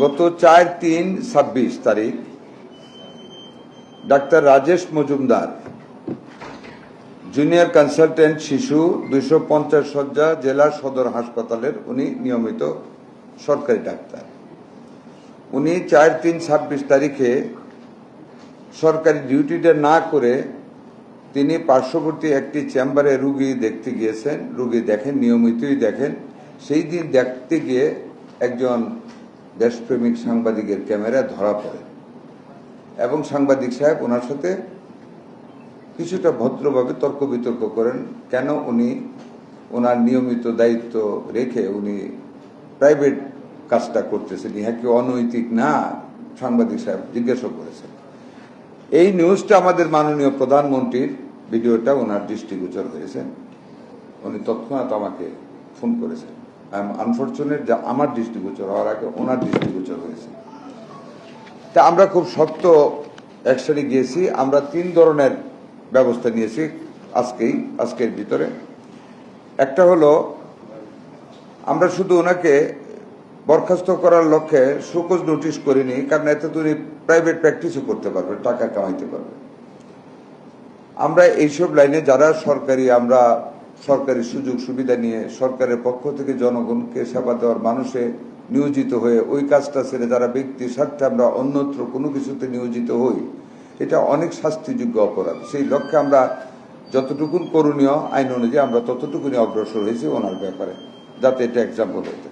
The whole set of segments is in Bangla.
গত 4-3-26 তারিখ doctor Rajesh Majumdar, junior consultant শিশু, 250 শয্যা, জেলা সদর হাসপাতালের উনি নিয়মিত সরকারি ডাক্তার। উনি 4-3-26 তারিখে সরকারি ডিউটিটা না করে তিনি পার্শ্ববর্তী একটি চেম্বারে রুগী দেখতে গিয়েছেন। রুগী দেখেন, নিয়মিতই দেখেন। সেই দিন দেখতে গিয়ে একজন দেশপ্রেমিক সাংবাদিকের ক্যামেরা ধরা পড়ে এবং সাংবাদিক সাহেব ওনার সাথে কিছুটা ভদ্রভাবে তর্ক বিতর্ক করেন। কেন উনি ওনার নিয়মিত দায়িত্ব রেখে উনি প্রাইভেট কাজটা করতেছেন, ইহা কি অনৈতিক না? সাংবাদিক সাহেব জিজ্ঞাসা করেছেন। এই নিউজটা আমাদের মাননীয় প্রধানমন্ত্রীর ভিডিওটা ওনার দৃষ্টিগোচর হয়েছে। উনি তৎক্ষণাৎ আমাকে ফোন করেছেন। আই এম আনফরচুনেট যে আমার দৃষ্টিগোচর হওয়ার আগে ওনার দৃষ্টিগোচর হয়েছে। তা আমরা খুব শক্ত অ্যাকশনে গিয়েছি। আমরা 3 ধরনের ব্যবস্থা নিয়েছি আজকের ভিতরে। একটা হলো, আমরা শুধু ওনাকে বরখাস্ত করার লক্ষ্যে শোকজ নোটিশ করিনি, কারণ এতে উনি প্রাইভেট প্র্যাকটিসও করতে পারবে, টাকা কামাইতে পারবে। আমরা এইসব লাইনে যারা আমরা সরকারি সুযোগ সুবিধা নিয়ে সরকারের পক্ষ থেকে জনগণকে সেবা দেওয়ার মানুষে নিয়োজিত হয়ে ওই কাজটা ছেড়ে যারা ব্যক্তি স্বার্থে আমরা অন্যত্র কোনো কিছুতে নিয়োজিত হই, এটা অনেক শাস্তিযোগ্য অপরাধ। সেই লক্ষ্যে আমরা যতটুকু করণীয় আইন অনুযায়ী আমরা ততটুকুনি অগ্রসর হয়েছি ওনার ব্যাপারে, যাতে এটা এক্সাম্পল হইতে।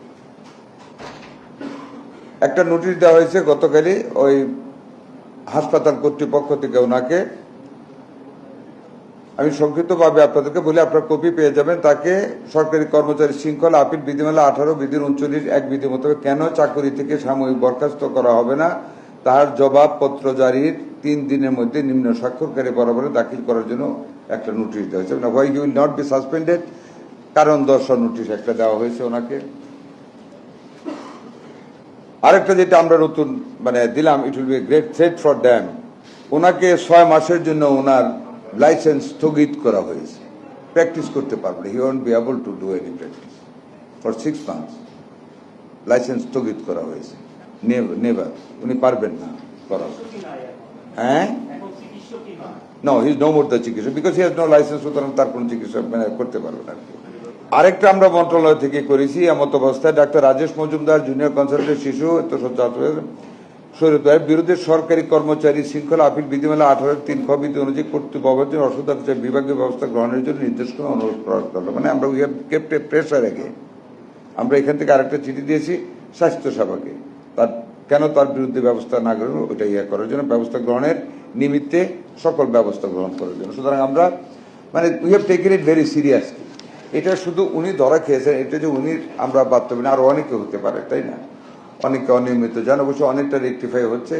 একটা নোটিশ দেওয়া হয়েছে গতকালই ওই হাসপাতাল কর্তৃপক্ষ থেকে ওনাকে। আমি সংক্ষিপ্তভাবে আপনাদেরকে বলি, আপনার কপি পেয়ে যাবেন। তাকে সরকারি কর্মচারী শৃঙ্খলা আপিল বিধিমালা 18 বিধির 39 বিধি মোতাবেক কেন চাকরি থেকে সাময়িক বরখাস্ত করা হবে না তার জবাবপত্র জারির 3 দিনের মধ্যে নিম্ন স্বাক্ষরকারী বরাবরে দাখিল করার জন্য একটা নোটিশ দেওয়া হয়েছে। Why he will not be suspended, কারণ দর্শার নোটিশ একটা দেওয়া হয়েছে ওনাকে। আরেকটা যেটা আমরা নতুন দিলাম, it will be great threat for them. ওনাকে 6 মাসের জন্য ওনার লাইসেন্স স্থগিত করা হয়েছে। প্র্যাকটিস করতে পারবে, he won't be able to do any practice for 6 months. License স্থগিত করা হয়েছে, নেভার, উনি পারবেন না করা। হ্যাঁ, no, he is no more the চিকিৎসক, because he has no license, সুতরাং তার কোনো চিকিৎসা করতে পারবে না। আরেকটা আমরা মন্ত্রণালয় থেকে করেছি। এমত অবস্থায় doctor Rajesh Majumdar, junior consultant শিশু, শরীয়তের বিরুদ্ধে সরকারি কর্মচারী শৃঙ্খলা আপিল বিধিমালা 18-3 বিধি অনুযায়ী কর্তৃপক্ষ অসদাচার বিভাগীয় ব্যবস্থা গ্রহণের জন্য নির্দেশ করে অনুরোধ করা হলো। আমরা we have kept A pressure আগে। আমরা এখান থেকে আরেকটা চিঠি দিয়েছি স্বাস্থ্য সেবাকে, কেন তার বিরুদ্ধে ব্যবস্থা না গ্রহণ, ওইটা করার জন্য, ব্যবস্থা গ্রহণের নিমিত্তে সকল ব্যবস্থা গ্রহণ করার জন্য। সুতরাং আমরা we have taken it very seriously. এটা শুধু উনি ধরা খেয়েছেন, এটা যে উনি আমরা বাদ দেবেন, আরো অনেকে হতে পারে, তাই না? অনেকে অনিয়মিত যান, অবশ্য অনেকটা রেকটিফাই হচ্ছে।